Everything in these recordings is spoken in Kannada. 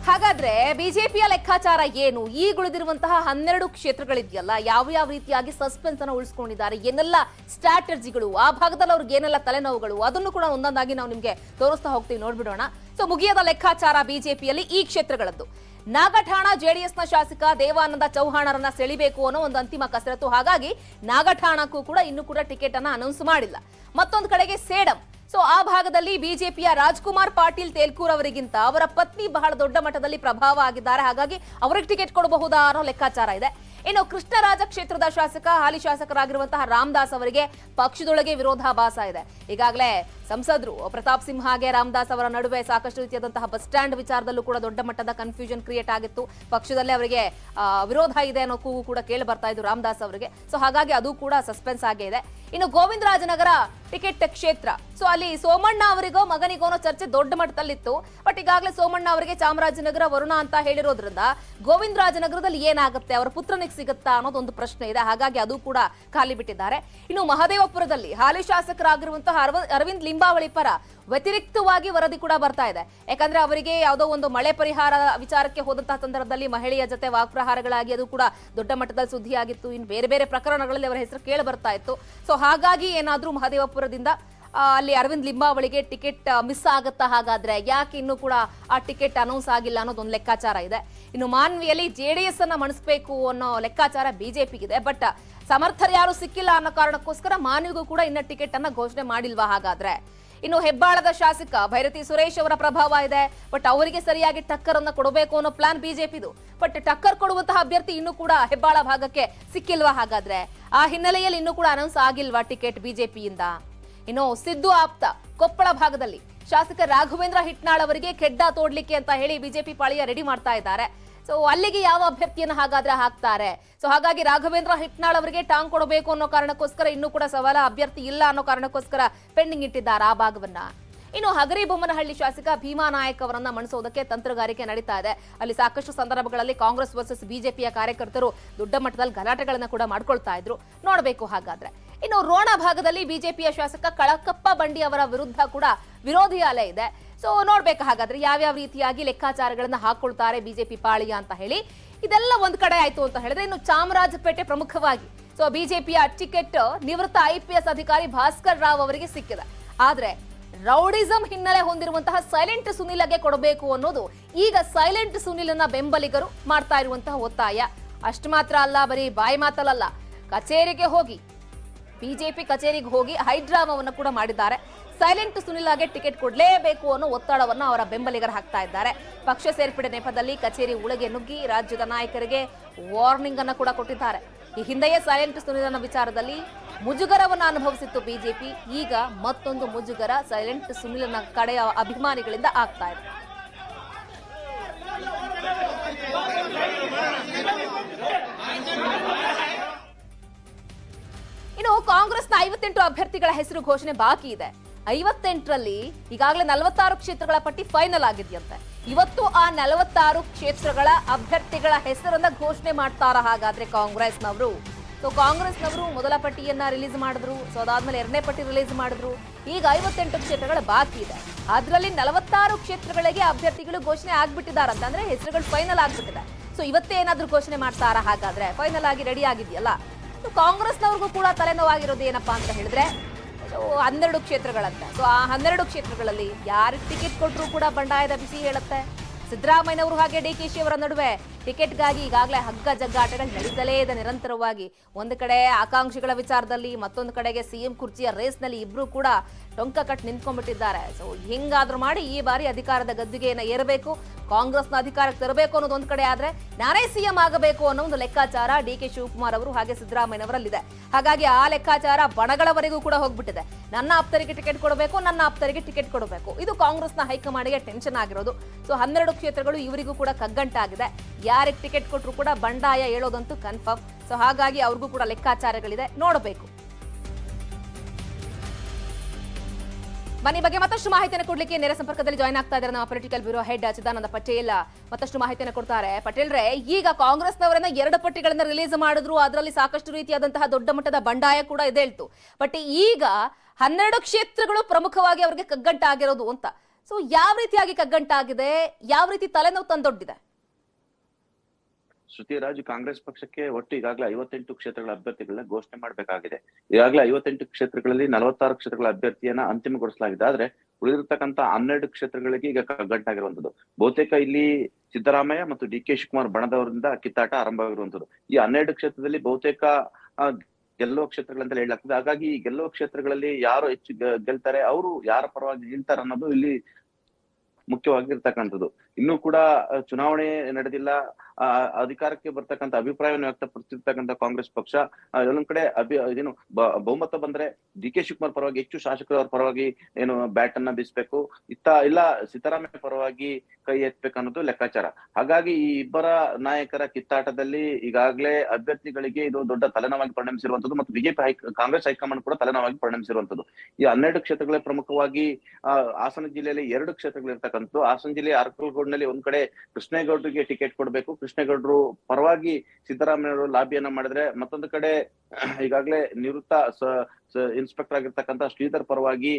ಹಾಗಾದ್ರೆ ಬಿಜೆಪಿಯ ಲೆಕ್ಕಾಚಾರ ಏನು? ಈಗ ಉಳಿದಿರುವಂತಹ 12 ಕ್ಷೇತ್ರಗಳಿದೆಯಲ್ಲ, ಯಾವ ಯಾವ ರೀತಿಯಾಗಿ ಸಸ್ಪೆನ್ಸ್ ಅನ್ನು ಉಳಿಸ್ಕೊಂಡಿದ್ದಾರೆ, ಏನೆಲ್ಲ ಸ್ಟ್ರಾಟಜಿಗಳು, ಆ ಭಾಗದಲ್ಲಿ ಅವ್ರಿಗೆ ಏನೆಲ್ಲ ತಲೆನೋವುಗಳು, ಅದನ್ನು ಕೂಡ ಒಂದೊಂದಾಗಿ ನಾವು ನಿಮ್ಗೆ ತೋರಿಸ್ತಾ ಹೋಗ್ತೀವಿ, ನೋಡ್ಬಿಡೋಣ. ಸೊ ಮುಗಿಯದ ಲೆಕ್ಕಾಚಾರ ಬಿಜೆಪಿಯಲ್ಲಿ ಈ ಕ್ಷೇತ್ರಗಳದ್ದು. ನಾಗಠಾಣ ಜೆಡಿಎಸ್ನ ಶಾಸಕ ದೇವಾನಂದ ಚೌಹಾಣರನ್ನ ಸೆಳಿಬೇಕು ಅನ್ನೋ ಒಂದು ಅಂತಿಮ ಕಸರತ್ತು. ಹಾಗಾಗಿ ನಾಗಠಾಣಕ್ಕೂ ಕೂಡ ಇನ್ನೂ ಕೂಡ ಟಿಕೆಟ್ ಅನ್ನ ಅನೌನ್ಸ್ ಮಾಡಿಲ್ಲ. ಮತ್ತೊಂದು ಕಡೆಗೆ ಸೇಡಂ. ಸೊ ಆ ಭಾಗದಲ್ಲಿ ಬಿಜೆಪಿಯ ರಾಜ್ಕುಮಾರ್ ಪಾಟೀಲ್ ತೇಲ್ಕೂರ್ ಅವರಿಗಿಂತ ಅವರ ಪತ್ನಿ ಬಹಳ ದೊಡ್ಡ ಮಟ್ಟದಲ್ಲಿ ಪ್ರಭಾವ ಆಗಿದ್ದಾರೆ. ಹಾಗಾಗಿ ಅವರಿಗೆ ಟಿಕೆಟ್ ಕೊಡಬಹುದಾ ಅನ್ನೋ ಲೆಕ್ಕಾಚಾರ ಇದೆ. ಇನ್ನು ಕೃಷ್ಣರಾಜ ಕ್ಷೇತ್ರದ ಶಾಸಕ, ಹಾಲಿ ಶಾಸಕರಾಗಿರುವಂತಹ ರಾಮದಾಸ್ ಅವರಿಗೆ ಪಕ್ಷದೊಳಗೆ ವಿರೋಧಾಭಾಸ ಇದೆ. ಈಗಾಗಲೇ ಸಂಸದರು ಪ್ರತಾಪ್ ಸಿಂಹಗೆ ರಾಮದಾಸ್ ಅವರ ನಡುವೆ ಸಾಕಷ್ಟು ರೀತಿಯಾದಂತಹ ಬಸ್ ಸ್ಟ್ಯಾಂಡ್ ವಿಚಾರದಲ್ಲೂ ಕೂಡ ದೊಡ್ಡ ಮಟ್ಟದ ಕನ್ಫ್ಯೂಷನ್ ಕ್ರಿಯೇಟ್ ಆಗಿತ್ತು. ಪಕ್ಷದಲ್ಲೇ ಅವರಿಗೆ ವಿರೋಧ ಇದೆ ಅನ್ನೋ ಕೂಗು ಕೂಡ ಕೇಳಿ ಬರ್ತಾ ಇದ್ದು ರಾಮದಾಸ್ ಅವರಿಗೆ. ಸೊ ಹಾಗಾಗಿ ಅದು ಕೂಡ ಸಸ್ಪೆನ್ಸ್ ಆಗೇ ಇದೆ. ಇನ್ನು ಗೋವಿಂದರಾಜನಗರ ಟಿಕೆಟ್ ಕ್ಷೇತ್ರ. ಸೊ ಅಲ್ಲಿ ಸೋಮಣ್ಣ ಅವರಿಗೋ ಮಗನಿಗೋ ಅನ್ನೋ ಚರ್ಚೆ ದೊಡ್ಡ ಮಟ್ಟದಲ್ಲಿತ್ತು. ಬಟ್ ಈಗಾಗಲೇ ಸೋಮಣ್ಣ ಅವರಿಗೆ ಚಾಮರಾಜನಗರ ವರುಣ ಅಂತ ಹೇಳಿರೋದ್ರಿಂದ ಗೋವಿಂದರಾಜನಗರದಲ್ಲಿ ಏನಾಗುತ್ತೆ, ಅವರ ಪುತ್ರನಿಗೆ ಸಿಗುತ್ತಾ ಅನ್ನೋದೊಂದು ಪ್ರಶ್ನೆ ಇದೆ. ಹಾಗಾಗಿ ಅದು ಕೂಡ ಖಾಲಿ ಬಿಟ್ಟಿದ್ದಾರೆ. ಇನ್ನು ಮಹದೇವಪುರದಲ್ಲಿ ಹಾಲಿ ಶಾಸಕರಾಗಿರುವಂತಹ ಅರವಿಂದ್ ಲಿಂಬಾವಳಿ ಪರ ವ್ಯತಿರಿಕ್ತವಾಗಿ ವರದಿ ಕೂಡ ಬರ್ತಾ ಇದೆ. ಯಾಕಂದ್ರೆ ಅವರಿಗೆ ಯಾವುದೋ ಒಂದು ಮಳೆ ಪರಿಹಾರ ವಿಚಾರಕ್ಕೆ ಹೋದಂತಹ ಸಂದರ್ಭದಲ್ಲಿ ಮಹಿಳೆಯ ಜೊತೆ ವಾಕ್ಪ್ರಹಾರಗಳಾಗಿ ಅದು ಕೂಡ ದೊಡ್ಡ ಮಟ್ಟದಲ್ಲಿ ಸುದ್ದಿಯಾಗಿತ್ತು. ಇನ್ನು ಬೇರೆ ಬೇರೆ ಪ್ರಕರಣಗಳಲ್ಲಿ ಅವರ ಹೆಸರು ಕೇಳಿ ಬರ್ತಾ ಇತ್ತು. ಸೊ ಹಾಗಾಗಿ ಏನಾದ್ರೂ ಮಹದೇವಪುರದಿಂದ ಅಲ್ಲಿ ಅರವಿಂದ್ ಲಿಂಬಾವಳಿಗೆ ಟಿಕೆಟ್ ಮಿಸ್ ಆಗುತ್ತಾ? ಹಾಗಾದ್ರೆ ಯಾಕೆ ಇನ್ನೂ ಕೂಡ ಆ ಟಿಕೆಟ್ ಅನೌನ್ಸ್ ಆಗಿಲ್ಲ ಅನ್ನೋದೊಂದು ಲೆಕ್ಕಾಚಾರ ಇದೆ. ಇನ್ನು ಮಾನ್ವಿಯಲ್ಲಿ ಜೆಡಿಎಸ್ ಅನ್ನ ಮಣಿಸಬೇಕು ಅನ್ನೋ ಲೆಕ್ಕಾಚಾರ ಬಿಜೆಪಿಗಿದೆ. ಬಟ್ ಸಮರ್ಥರು ಯಾರು ಸಿಕ್ಕಿಲ್ಲ ಅನ್ನೋ ಕಾರಣಕ್ಕೋಸ್ಕರ ಮಾನ್ವಿಗೂ ಕೂಡ ಇನ್ನ ಟಿಕೆಟ್ ಅನ್ನ ಘೋಷಣೆ ಮಾಡಿಲ್ವಾ? ಹಾಗಾದ್ರೆ ಇನ್ನು ಹೆಬ್ಬಾಳದ ಶಾಸಕ ಭೈರತಿ ಸುರೇಶ್ ಅವರ ಪ್ರಭಾವ ಇದೆ. ಬಟ್ ಅವರಿಗೆ ಸರಿಯಾಗಿ ಟಕ್ಕರ್ ಅನ್ನ ಕೊಡಬೇಕು ಅನ್ನೋ ಪ್ಲಾನ್ ಬಿಜೆಪಿದು. ಬಟ್ ಟಕ್ಕರ್ ಕೊಡುವಂತಹ ಅಭ್ಯರ್ಥಿ ಇನ್ನೂ ಕೂಡ ಹೆಬ್ಬಾಳ ಭಾಗಕ್ಕೆ ಸಿಕ್ಕಿಲ್ವಾ? ಹಾಗಾದ್ರೆ ಆ ಹಿನ್ನೆಲೆಯಲ್ಲಿ ಇನ್ನೂ ಕೂಡ ಅನೌನ್ಸ್ ಆಗಿಲ್ವಾ ಟಿಕೆಟ್ ಬಿಜೆಪಿಯಿಂದ? ಇನ್ನು ಸಿದ್ದು ಆಪ್ತ ಕೊಪ್ಪಳ ಭಾಗದಲ್ಲಿ ಶಾಸಕ ರಾಘವೇಂದ್ರ ಹಿಟ್ನಾಳ್ ಅವರಿಗೆ ಕೆಡ್ಡ ತೋಡ್ಲಿಕ್ಕೆ ಅಂತ ಹೇಳಿ ಬಿಜೆಪಿ ಪಾಳಿಯ ರೆಡಿ ಮಾಡ್ತಾ ಇದ್ದಾರೆ. ಸೊ ಅಲ್ಲಿಗೆ ಯಾವ ಅಭ್ಯರ್ಥಿಯನ್ನು ಹಾಗಾದ್ರೆ ಹಾಕ್ತಾರೆ? ಸೊ ಹಾಗಾಗಿ ರಾಘವೇಂದ್ರ ಹಿಟ್ನಾಳ್ ಅವರಿಗೆ ಟಾಂಗ್ ಕೊಡಬೇಕು ಅನ್ನೋ ಕಾರಣಕ್ಕೋಸ್ಕರ ಇನ್ನೂ ಕೂಡ ಸವಾಲ ಅಭ್ಯರ್ಥಿ ಇಲ್ಲ ಅನ್ನೋ ಕಾರಣಕ್ಕೋಸ್ಕರ ಪೆಂಡಿಂಗ್ ಇಟ್ಟಿದ್ದಾರೆ ಆ ಭಾಗವನ್ನ. ಇನ್ನು ಹಗರಿಬೊಮ್ಮನಹಳ್ಳಿ ಶಾಸಕ ಭೀಮಾ ನಾಯಕ್ ಅವರನ್ನ ಮಣಿಸೋದಕ್ಕೆ ತಂತ್ರಗಾರಿಕೆ ನಡೀತಾ ಇದೆ. ಅಲ್ಲಿ ಸಾಕಷ್ಟು ಸಂದರ್ಭಗಳಲ್ಲಿ ಕಾಂಗ್ರೆಸ್ ವರ್ಸಸ್ ಬಿಜೆಪಿಯ ಕಾರ್ಯಕರ್ತರು ದೊಡ್ಡ ಮಟ್ಟದಲ್ಲಿ ಗಲಾಟೆಗಳನ್ನ ಕೂಡ ಮಾಡ್ಕೊಳ್ತಾ ಇದ್ರು. ನೋಡಬೇಕು ಹಾಗಾದ್ರೆ. ಇನ್ನು ರೋಣ ಭಾಗದಲ್ಲಿ ಬಿಜೆಪಿಯ ಶಾಸಕ ಕಳಕಪ್ಪ ಬಂಡಿ ಅವರ ವಿರುದ್ಧ ಕೂಡ ವಿರೋಧಿ ಅಲೆ ಇದೆ. ಸೊ ನೋಡ್ಬೇಕು ಹಾಗಾದ್ರೆ ಯಾವ್ಯಾವ ರೀತಿಯಾಗಿ ಲೆಕ್ಕಾಚಾರಗಳನ್ನ ಹಾಕೊಳ್ತಾರೆ ಬಿಜೆಪಿ ಪಾಳಿಯ ಅಂತ ಹೇಳಿ. ಇದೆಲ್ಲ ಒಂದ್ ಕಡೆ ಆಯ್ತು ಅಂತ ಹೇಳಿದ್ರೆ, ಇನ್ನು ಚಾಮರಾಜಪೇಟೆ ಪ್ರಮುಖವಾಗಿ ಸೊ ಬಿಜೆಪಿಯ ಟಿಕೆಟ್ ನಿವೃತ್ತ IPS ಅಧಿಕಾರಿ ಭಾಸ್ಕರ್ ರಾವ್ ಅವರಿಗೆ ಸಿಕ್ಕಿದೆ. ಆದ್ರೆ ರೌಡಿಸಂ ಹಿನ್ನೆಲೆ ಹೊಂದಿರುವಂತಹ ಸೈಲೆಂಟ್ ಸುನಿಲ್ಗೆ ಕೊಡಬೇಕು ಅನ್ನೋದು ಈಗ ಸೈಲೆಂಟ್ ಸುನಿಲ್ನ ಬೆಂಬಲಿಗರು ಮಾಡ್ತಾ ಇರುವಂತಹ ಒತ್ತಾಯ. ಅಷ್ಟು ಮಾತ್ರ ಅಲ್ಲ, ಬರೀ ಬಾಯಿ ಮಾತಲ್ಲ, ಕಚೇರಿಗೆ ಹೋಗಿ ಬಿಜೆಪಿ ಕಚೇರಿಗೆ ಹೋಗಿ ಹೈಡ್ರಾಮವನ್ನು ಕೂಡ ಮಾಡಿದ್ದಾರೆ. ಸೈಲೆಂಟ್ ಸುನಿಲ್ಗೆ ಟಿಕೆಟ್ ಕೊಡಲೇಬೇಕು ಅನ್ನೋ ಒತ್ತಡವನ್ನ ಅವರ ಬೆಂಬಲಿಗರು ಹಾಕ್ತಾ ಇದ್ದಾರೆ. ಪಕ್ಷ ಸೇರ್ಪಡೆ ನೆಪದಲ್ಲಿ ಕಚೇರಿ ಒಳಗೆ ನುಗ್ಗಿ ರಾಜ್ಯದ ನಾಯಕರಿಗೆ ವಾರ್ನಿಂಗ್ ಅನ್ನ ಕೂಡ ಕೊಟ್ಟಿದ್ದಾರೆ. ಈ ಹಿಂದೆಯೇ ಸೈಲೆಂಟ್ ಸುನಿಲ್ನ ವಿಚಾರದಲ್ಲಿ ಮುಜುಗರವನ್ನು ಅನುಭವಿಸಿತ್ತು ಬಿಜೆಪಿ. ಈಗ ಮತ್ತೊಂದು ಮುಜುಗರ ಸೈಲೆಂಟ್ ಸುನಿಲ್ನ ಕಡೆಯ ಅಭಿಮಾನಿಗಳಿಂದ ಆಗ್ತಾ ಇದೆ. ಇನ್ನು ಕಾಂಗ್ರೆಸ್ನ 58 ಅಭ್ಯರ್ಥಿಗಳ ಹೆಸರು ಘೋಷಣೆ ಬಾಕಿ ಇದೆ. 58ರಲ್ಲಿ ಈಗಾಗಲೇ 46 ಕ್ಷೇತ್ರಗಳ ಪಟ್ಟಿ ಫೈನಲ್ ಆಗಿದೆಯಂತೆ. ಇವತ್ತು ಆ 46 ಕ್ಷೇತ್ರಗಳ ಅಭ್ಯರ್ಥಿಗಳ ಹೆಸರನ್ನ ಘೋಷಣೆ ಮಾಡ್ತಾರ ಹಾಗಾದ್ರೆ ಕಾಂಗ್ರೆಸ್ನವರು. ಸೊ ಕಾಂಗ್ರೆಸ್ನವರು ಮೊದಲ ಪಟ್ಟಿಯನ್ನ ರಿಲೀಸ್ ಮಾಡಿದ್ರು. ಸೊ ಅದಾದ್ಮೇಲೆ ಎರಡನೇ ಪಟ್ಟಿ ರಿಲೀಸ್ ಮಾಡಿದ್ರು. ಈಗ 58 ಕ್ಷೇತ್ರಗಳ ಬಾಕಿ ಇದೆ. ಅದರಲ್ಲಿ 46 ಕ್ಷೇತ್ರಗಳಿಗೆ ಅಭ್ಯರ್ಥಿಗಳು ಘೋಷಣೆ ಆಗ್ಬಿಟ್ಟಿದ್ದಾರೆ ಅಂತಂದ್ರೆ ಹೆಸರುಗಳು ಫೈನಲ್ ಆಗ್ಬಿಟ್ಟಿದೆ. ಸೊ ಇವತ್ತೇ ಏನಾದ್ರೂ ಘೋಷಣೆ ಮಾಡ್ತಾರ ಹಾಗಾದ್ರೆ? ಫೈನಲ್ ಆಗಿ ರೆಡಿ ಆಗಿದೆಯಲ್ಲ. ಕಾಂಗ್ರೆಸ್ನವ್ರಿಗೂ ಕೂಡ ತಲೆನೋವಾಗಿರೋದು ಏನಪ್ಪಾ ಅಂತ ಹೇಳಿದ್ರೆ 12 ಕ್ಷೇತ್ರಗಳಂತೆ. ಸೊ ಆ 12 ಕ್ಷೇತ್ರಗಳಲ್ಲಿ ಯಾರಿಗೆ ಟಿಕೆಟ್ ಕೊಟ್ಟರು ಕೂಡ ಬಂಡಾಯದ ಬಿಸಿ ಹೇಳುತ್ತೆ. ಸಿದ್ದರಾಮಯ್ಯನವರು ಹಾಗೆ DKಶಿ ಅವರ ನಡುವೆ ಟಿಕೆಟ್ಗಾಗಿ ಈಗಾಗಲೇ ಹಗ್ಗ ಜಗ್ಗಾಟಗಳು ನಡೀತಲೇ ಇದೆ ನಿರಂತರವಾಗಿ. ಒಂದು ಕಡೆ ಆಕಾಂಕ್ಷಿಗಳ ವಿಚಾರದಲ್ಲಿ, ಮತ್ತೊಂದು ಕಡೆಗೆ CM ಕುರ್ಚಿಯ ರೇಸ್ನಲ್ಲಿ ಇಬ್ರು ಕೂಡ ಟೊಂಕ ಕಟ್ ನಿಂತ್ಕೊಂಡ್ಬಿಟ್ಟಿದ್ದಾರೆ. ಸೊ ಹಿಂಗಾದ್ರೂ ಮಾಡಿ ಈ ಬಾರಿ ಅಧಿಕಾರದ ಗದ್ದುಗೆಯನ್ನ ಏರಬೇಕು, ಕಾಂಗ್ರೆಸ್ನ ಅಧಿಕಾರಕ್ಕೆ ತರಬೇಕು ಅನ್ನೋದು ಒಂದು ಕಡೆ ಆದ್ರೆ, ನಾನೇ CM ಆಗಬೇಕು ಅನ್ನೋ ಒಂದು ಲೆಕ್ಕಾಚಾರ DK ಶಿವಕುಮಾರ್ ಅವರು ಹಾಗೆ ಸಿದ್ದರಾಮಯ್ಯನವರಲ್ಲಿದೆ. ಹಾಗಾಗಿ ಆ ಲೆಕ್ಕಾಚಾರ ಬಣಗಳವರೆಗೂ ಕೂಡ ಹೋಗ್ಬಿಟ್ಟಿದೆ. ನನ್ನ ಆಪ್ತರಿಗೆ ಟಿಕೆಟ್ ಕೊಡಬೇಕು, ನನ್ನ ಆಪ್ತರಿಗೆ ಟಿಕೆಟ್ ಕೊಡಬೇಕು. ಇದು ಕಾಂಗ್ರೆಸ್ನ ಹೈಕಮಾಂಡ್ಗೆ ಟೆನ್ಷನ್ ಆಗಿರೋದು. ಸೊ 12 ಕ್ಷೇತ್ರಗಳು ಇವರಿಗೂ ಕೂಡ ಕಗ್ಗಂಟಾಗಿದೆ. ಯಾರಿಗೆ ಟಿಕೆಟ್ ಕೊಟ್ಟರು ಕೂಡ ಬಂಡಾಯ ಹೇಳೋದಂತೂ ಕನ್ಫರ್ಮ್. ಸೊ ಹಾಗಾಗಿ ಅವ್ರಿಗೂ ಕೂಡ ಲೆಕ್ಕಾಚಾರಗಳಿದೆ, ನೋಡಬೇಕು. ಬನ್ನಿ ಬಗ್ಗೆ ಮತ್ತಷ್ಟು ಮಾಹಿತಿಯನ್ನು ಕೊಡ್ಲಿಕ್ಕೆ ನೇರ ಸಂಪರ್ಕದಲ್ಲಿ ಜಾಯ್ನ್ ಆಗ್ತಾ ಇದ್ದಾರೆ ನಮ್ಮ political bureau head Chidananda Patel. ಮತ್ತಷ್ಟು ಮಾಹಿತಿಯನ್ನು ಕೊಡ್ತಾರೆ. ಪಟೇಲ್ರೆ, ಈಗ ಕಾಂಗ್ರೆಸ್ನವರನ್ನ 2 ಪಟ್ಟಿಗಳನ್ನ ರಿಲೀಸ್ ಮಾಡಿದ್ರು. ಅದರಲ್ಲಿ ಸಾಕಷ್ಟು ರೀತಿಯಾದಂತಹ ದೊಡ್ಡ ಮಟ್ಟದ ಬಂಡಾಯ ಕೂಡ ಇದೆ ಹೇಳ್ತು. ಬಟ್ ಈಗ 12 ಕ್ಷೇತ್ರಗಳು ಪ್ರಮುಖವಾಗಿ ಅವರಿಗೆ ಕಗ್ಗಂಟಾಗಿರೋದು ಅಂತ. ಸೊ ಯಾವ ರೀತಿಯಾಗಿ ಕಗ್ಗಂಟಾಗಿದೆ, ಯಾವ ರೀತಿ ತಲೆನೋವು ತಂದೊಡ್ಡಿದೆ? ಶ್ರುತಿರಾಜ್, ಕಾಂಗ್ರೆಸ್ ಪಕ್ಷಕ್ಕೆ ಒಟ್ಟು ಈಗಾಗಲೇ 58 ಕ್ಷೇತ್ರಗಳ ಅಭ್ಯರ್ಥಿಗಳನ್ನ ಘೋಷಣೆ ಮಾಡಬೇಕಾಗಿದೆ. ಈಗಾಗಲೇ 58 ಕ್ಷೇತ್ರಗಳಲ್ಲಿ 46 ಕ್ಷೇತ್ರಗಳ ಅಭ್ಯರ್ಥಿಯನ್ನ ಅಂತಿಮಗೊಳಿಸಲಾಗಿದೆ. ಆದ್ರೆ ಉಳಿದಿರ್ತಕ್ಕಂಥ 12 ಕ್ಷೇತ್ರಗಳಿಗೆ ಈಗ ಕಗ್ಗಂಟಾಗಿರುವಂತದ್ದು. ಬಹುತೇಕ ಇಲ್ಲಿ ಸಿದ್ದರಾಮಯ್ಯ ಮತ್ತು ಡಿ ಕೆ ಶಿವಕುಮಾರ್ ಬಣದವರಿಂದ ಕಿತ್ತಾಟ ಆರಂಭವಾಗಿರುವಂತದ್ದು. ಈ 12 ಕ್ಷೇತ್ರದಲ್ಲಿ ಬಹುತೇಕ ಗೆಲ್ಲುವ ಕ್ಷೇತ್ರಗಳಂತ ಹೇಳಲಾಗ್ತದೆ. ಹಾಗಾಗಿ ಈ ಗೆಲ್ಲುವ ಕ್ಷೇತ್ರಗಳಲ್ಲಿ ಯಾರು ಹೆಚ್ಚು ಗೆಲ್ತಾರೆ, ಅವರು ಯಾರ ಪರವಾಗಿ ನಿಲ್ತಾರೆ ಅನ್ನೋದು ಇಲ್ಲಿ ಮುಖ್ಯವಾಗಿರ್ತಕ್ಕಂಥದ್ದು. ಇನ್ನೂ ಕೂಡ ಚುನಾವಣೆ ನಡೆದಿಲ್ಲ, ಅಧಿಕಾರಕ್ಕೆ ಬರ್ತಕ್ಕಂಥ ಅಭಿಪ್ರಾಯವನ್ನು ವ್ಯಕ್ತಪಡಿಸಿರ್ತಕ್ಕಂಥ ಕಾಂಗ್ರೆಸ್ ಪಕ್ಷ ಎಲ್ಲೊಂದ್ ಕಡೆ ಏನು ಬಹುಮತ ಬಂದ್ರೆ ಡಿ ಕೆ ಶಿವಕುಮಾರ್ ಪರವಾಗಿ ಹೆಚ್ಚು ಶಾಸಕರ ಪರವಾಗಿ ಏನು ಬ್ಯಾಟ್ ಅನ್ನ ಬೀಸ್ಬೇಕು, ಇಲ್ಲ ಸಿದ್ದರಾಮಯ್ಯ ಪರವಾಗಿ ಕೈ ಎತ್ತಬೇಕು ಅನ್ನೋದು ಲೆಕ್ಕಾಚಾರ. ಹಾಗಾಗಿ ಈ ಇಬ್ಬರ ನಾಯಕರ ಕಿತ್ತಾಟದಲ್ಲಿ ಈಗಾಗಲೇ ಅಭ್ಯರ್ಥಿಗಳಿಗೆ ಇದು ದೊಡ್ಡ ತಲೆನೋವಾಗಿ ಪರಿಣಮಿಸಿರುವಂತದ್ದು ಮತ್ತು ಬಿಜೆಪಿ ಕಾಂಗ್ರೆಸ್ ಹೈಕಮಾಂಡ್ ಕೂಡ ತಲೆನೋವಾಗಿ ಪರಿಣಮಿಸಿರುವಂತದ್ದು. ಈ 12 ಕ್ಷೇತ್ರಗಳೇ ಪ್ರಮುಖವಾಗಿ ಹಾಸನ ಜಿಲ್ಲೆಯಲ್ಲಿ 2 ಕ್ಷೇತ್ರಗಳು ಇರ್ತಕ್ಕಂಥದ್ದು. ಹಾಸನ ಜಿಲ್ಲೆಯ ಅರಕಲಗೂಡಿನಲ್ಲಿ ಒಂದ್ ಕಡೆ ಕೃಷ್ಣೇಗೌಡರಿಗೆ ಟಿಕೆಟ್ ಕೊಡ್ಬೇಕು, ಕೃಷ್ಣೇಗೌಡರು ಪರವಾಗಿ ಸಿದ್ದರಾಮಯ್ಯವರು ಲಾಬಿಯನ್ನ ಮಾಡಿದ್ರೆ, ಮತ್ತೊಂದು ಕಡೆ ಈಗಾಗಲೇ ನಿವೃತ್ತ ಇನ್ಸ್ಪೆಕ್ಟರ್ ಆಗಿರ್ತಕ್ಕಂಥ ಶ್ರೀಧರ್ ಪರವಾಗಿ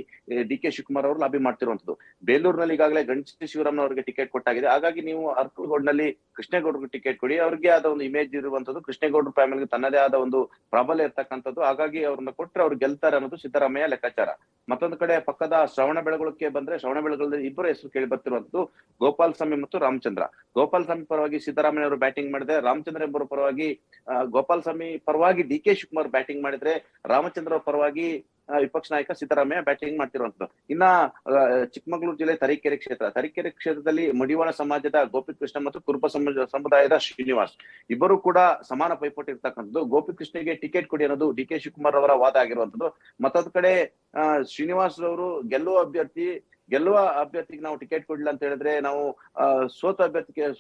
ಡಿ ಕೆ ಶಿವಕುಮಾರ್ ಅವರು ಲಾಬಿ ಮಾಡ್ತಿರುವಂತದ್ದು. ಬೇಲೂರಿನಲ್ಲಿ ಈಗಾಗಲೇ ಗಣೇಶ್ ಶಿವರಾಮ್ ಅವರಿಗೆ ಟಿಕೆಟ್ ಕೊಟ್ಟಾಗಿದೆ. ಹಾಗಾಗಿ ನೀವು ಅರಕಲಗೂಡಿನಲ್ಲಿ ಕೃಷ್ಣೇಗೌಡರಿಗೆ ಟಿಕೆಟ್ ಕೊಡಿ, ಅವ್ರಿಗೆ ಆದ ಒಂದು ಇಮೇಜ್ ಇರುವಂತದ್ದು, ಕೃಷ್ಣೇಗೌಡರ ಫ್ಯಾಮಿಲಿಗೆ ತನ್ನದೇ ಆದ ಒಂದು ಪ್ರಾಬಲ್ಯ ಇರ್ತಕ್ಕಂಥದ್ದು. ಹಾಗಾಗಿ ಅವ್ರನ್ನ ಕೊಟ್ರೆ ಅವ್ರು ಗೆಲ್ತಾರೆ ಅನ್ನೋದು ಸಿದ್ದರಾಮಯ್ಯ ಲೆಕ್ಕಾಚಾರ. ಮತ್ತೊಂದು ಕಡೆ ಪಕ್ಕದ ಶ್ರವಣಬೆಳಗೊಳಕ್ಕೆ ಬಂದ್ರೆ, ಶ್ರವಣಬೆಳಗೊಳದಲ್ಲಿ ಇಬ್ಬರು ಹೆಸರು ಕೇಳಿ ಬರ್ತಿರುವಂತದ್ದು, ಗೋಪಾಲ್ ಸ್ವಾಮಿ ಮತ್ತು ರಾಮಚಂದ್ರ. ಗೋಪಾಲ್ ಸ್ವಾಮಿ ಪರವಾಗಿ ಸಿದ್ದರಾಮಯ್ಯ ಅವರು ಬ್ಯಾಟಿಂಗ್ ಮಾಡಿದ್ರೆ, ರಾಮಚಂದ್ರ ಎಂಬುವರ ಪರವಾಗಿ ಗೋಪಾಲ್ ಸ್ವಾಮಿ ಪರವಾಗಿ ಡಿ ಕೆ ಶಿವಕುಮಾರ್ ಬ್ಯಾಟಿಂಗ್ ಮಾಡಿದ್ರೆ, ರಾಮಚಂದ್ರ ಪರವಾಗಿ ವಿಪಕ್ಷ ನಾಯಕ ಸಿದ್ದರಾಮಯ್ಯ ಬ್ಯಾಟಿಂಗ್ ಮಾಡ್ತಿರುವಂತದ್ದು. ಇನ್ನ ಚಿಕ್ಕಮಗಳೂರು ಜಿಲ್ಲೆ ತರೀಕೆರೆ ಕ್ಷೇತ್ರದಲ್ಲಿ ಮಡಿವಾಳ ಸಮಾಜದ ಗೋಪಿಕೃಷ್ಣ ಮತ್ತು ಕುರುಬ ಸಮುದಾಯದ ಶ್ರೀನಿವಾಸ್ ಇಬ್ಬರು ಕೂಡ ಸಮಾನ ಪೈಪೋಟಿ ಇರ್ತಕ್ಕಂಥದ್ದು. ಗೋಪಿಕೃಷ್ಣಗೆ ಟಿಕೆಟ್ ಕೊಡಿ ಅನ್ನೋದು ಡಿ ಕೆ ಶಿವಕುಮಾರ್ ಅವರ ವಾದ ಆಗಿರುವಂತದ್ದು. ಮತ್ತೊಂದು ಕಡೆ ಶ್ರೀನಿವಾಸ್ ಅವರು ಗೆಲ್ಲುವ ಅಭ್ಯರ್ಥಿಗೆ ನಾವು ಟಿಕೆಟ್ ಕೊಡ್ಲಿಲ್ಲ ಅಂತ ಹೇಳಿದ್ರೆ, ನಾವು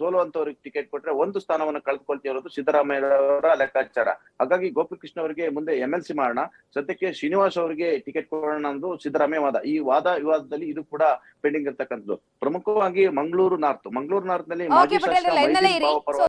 ಸೋಲುವಂತವ್ರಿಗೆ ಟಿಕೆಟ್ ಕೊಟ್ರೆ ಒಂದು ಸ್ಥಾನವನ್ನು ಕಳೆದುಕೊಳ್ತೀವಿ ಅನ್ನೋದು ಸಿದ್ದರಾಮಯ್ಯ ಅವರ ಲೆಕ್ಕಾಚಾರ. ಹಾಗಾಗಿ ಗೋಪಿಕೃಷ್ಣ ಅವರಿಗೆ ಮುಂದೆ MLC ಮಾಡೋಣ, ಸದ್ಯಕ್ಕೆ ಶ್ರೀನಿವಾಸ್ ಅವರಿಗೆ ಟಿಕೆಟ್ ಕೊಡೋಣ ಅನ್ನೋದು ಸಿದ್ದರಾಮಯ್ಯ ವಾದ. ಈ ವಿವಾದದಲ್ಲಿ ಇದು ಕೂಡ ಪೆಂಡಿಂಗ್ ಇರ್ತಕ್ಕಂಥದ್ದು. ಪ್ರಮುಖವಾಗಿ ಮಂಗಳೂರು ನಾರ್ತ್ ನಲ್ಲಿ ಮಾಜಿ ಶಾಸಕ